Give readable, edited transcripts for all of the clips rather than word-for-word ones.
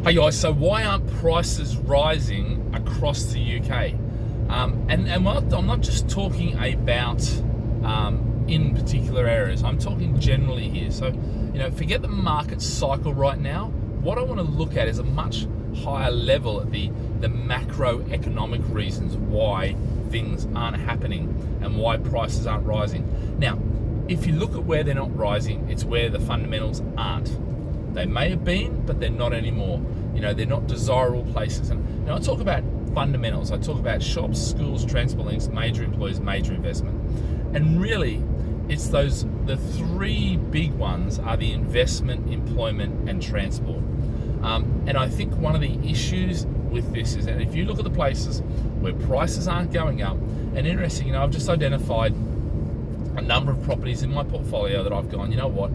Hey guys, so why aren't prices rising across the UK? I'm not just talking about in particular areas. I'm talking generally here. So, forget the market cycle right now. What I want to look at is a much higher level at the macroeconomic reasons why things aren't happening and why prices aren't rising. Now, if you look at where they're not rising, it's where the fundamentals aren't. They may have been, but they're not anymore. They're not desirable places. And I talk about fundamentals. I talk about shops, schools, transport links, major employers, major investment. And really, it's the three big ones are the investment, employment, and transport. And I think one of the issues with this is that if you look at the places where prices aren't going up, and interesting, I've just identified a number of properties in my portfolio that I've gone, you know what,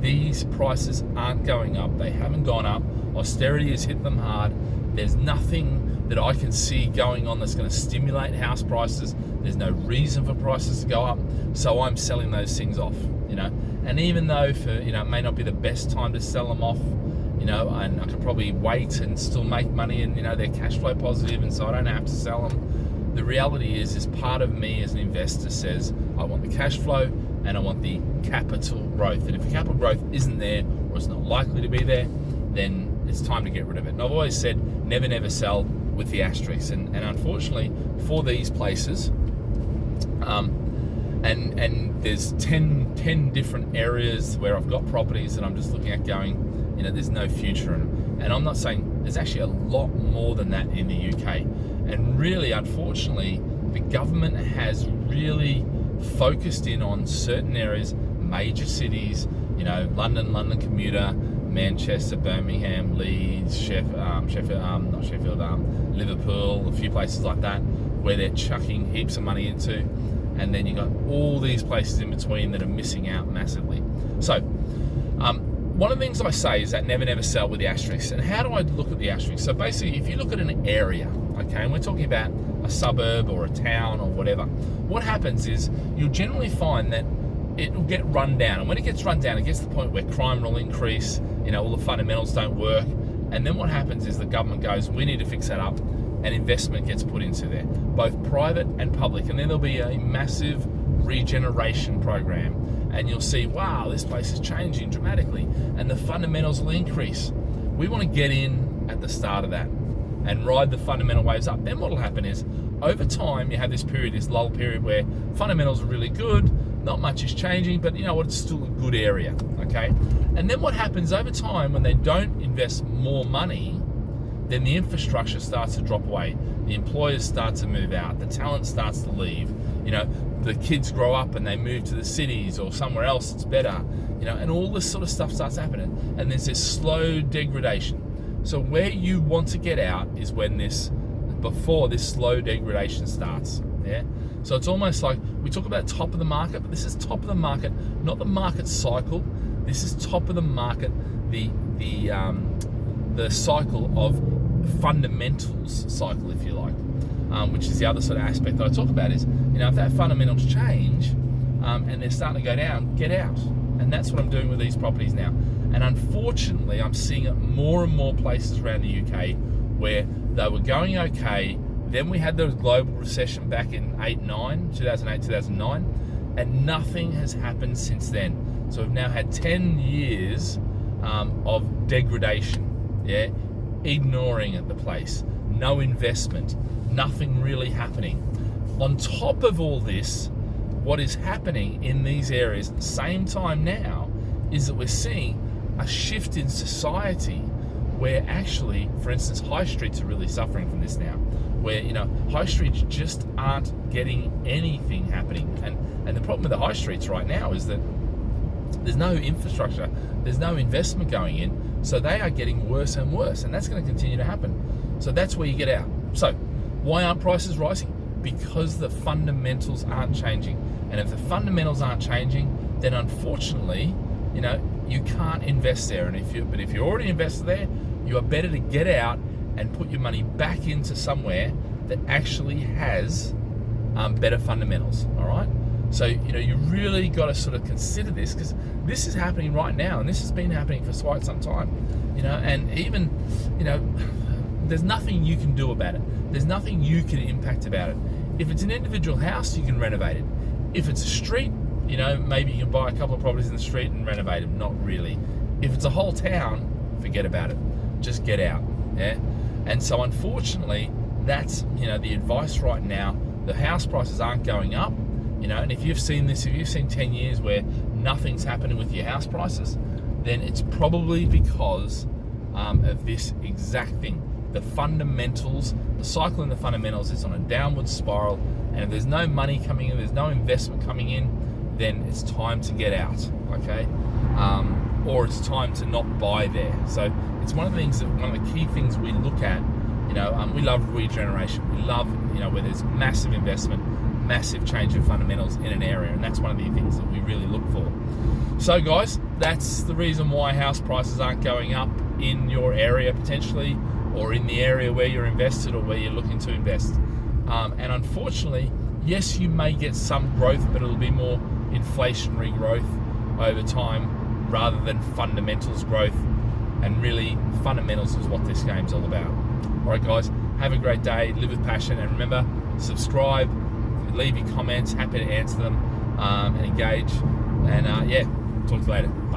these prices aren't going up. They haven't gone up. Austerity has hit them hard. There's nothing that I can see going on that's going to stimulate house prices. There's no reason for prices to go up. So I'm selling those things off, And even though it may not be the best time to sell them off, and I could probably wait and still make money and, they're cash flow positive and so I don't have to sell them. The reality is part of me as an investor says, I want the cash flow and I want the capital growth. And if the capital growth isn't there or it's not likely to be there, then it's time to get rid of it. And I've always said, never sell with the asterisk. And unfortunately, for these places, and there's 10 different areas where I've got properties that I'm just looking at going, there's no future in them. And I'm not saying there's actually a lot more than that in the UK. And really, unfortunately, the government has really focused in on certain areas, major cities, London commuter, Manchester, Birmingham, Leeds, Liverpool, a few places like that, where they're chucking heaps of money into, and then you've got all these places in between that are missing out massively. So, one of the things I say is that never sell with the asterisk. And how do I look at the asterisk? So basically, if you look at an area, okay, and we're talking about a suburb or a town or whatever, what happens is you'll generally find that it will get run down. And when it gets run down, it gets to the point where crime will increase, all the fundamentals don't work. And then what happens is the government goes, we need to fix that up, and investment gets put into there, both private and public. And then there'll be a massive regeneration program. And you'll see, wow, this place is changing dramatically, and the fundamentals will increase. We want to get in at the start of that and ride the fundamental waves up. Then what will happen is, over time, you have this lull period where fundamentals are really good, not much is changing, but it's still a good area, okay? And then what happens over time when they don't invest more money, then the infrastructure starts to drop away. The employers start to move out. The talent starts to leave. The kids grow up and they move to the cities or somewhere else that's better, and all this sort of stuff starts happening. And there's this slow degradation. So where you want to get out is before this slow degradation starts, yeah? So it's almost like, we talk about top of the market, but this is top of the market, not the market cycle. This is top of the market, the cycle of fundamentals cycle, if you like. Which is the other sort of aspect that I talk about is, if that fundamentals change and they're starting to go down, get out. And that's what I'm doing with these properties now. And unfortunately, I'm seeing it more and more places around the UK where they were going okay. Then we had the global recession back in 2008, 2009, and nothing has happened since then. So we've now had 10 years of degradation, yeah, ignoring at the place, no investment, nothing really happening. On top of all this, what is happening in these areas at the same time now is that we're seeing a shift in society where actually, for instance, high streets are really suffering from this now, where, high streets just aren't getting anything happening. And the problem with the high streets right now is that there's no infrastructure, there's no investment going in, so they are getting worse and worse, and that's going to continue to happen. So that's where you get out. So why aren't prices rising? Because the fundamentals aren't changing. And if the fundamentals aren't changing, then unfortunately, you can't invest there. But if you're already invested there, you are better to get out and put your money back into somewhere that actually has better fundamentals. All right. So, you really got to sort of consider this, because this is happening right now, and this has been happening for quite some time, and even, there's nothing you can do about it. There's nothing you can impact about it. If it's an individual house, you can renovate it. If it's a street, maybe you can buy a couple of properties in the street and renovate them. Not really. If it's a whole town, forget about it. Just get out. Yeah. And so unfortunately, that's, the advice right now. The house prices aren't going up, and if you've seen this, if you've seen 10 years where nothing's happening with your house prices, then it's probably because of this exact thing. The fundamentals, the cycle in the fundamentals is on a downward spiral, and if there's no money coming in, there's no investment coming in, then it's time to get out, okay? Or it's time to not buy there. So it's one of the key things we look at. We love regeneration. We love, where there's massive investment, massive change in fundamentals in an area, and that's one of the things that we really look for. So guys, that's the reason why house prices aren't going up in your area potentially, or in the area where you're invested or where you're looking to invest. And unfortunately, yes, you may get some growth, but it'll be more inflationary growth over time rather than fundamentals growth. And really, fundamentals is what this game's all about. All right, guys, have a great day, live with passion, and remember, subscribe, leave your comments, happy to answer them, and engage. And yeah, talk to you later. Bye.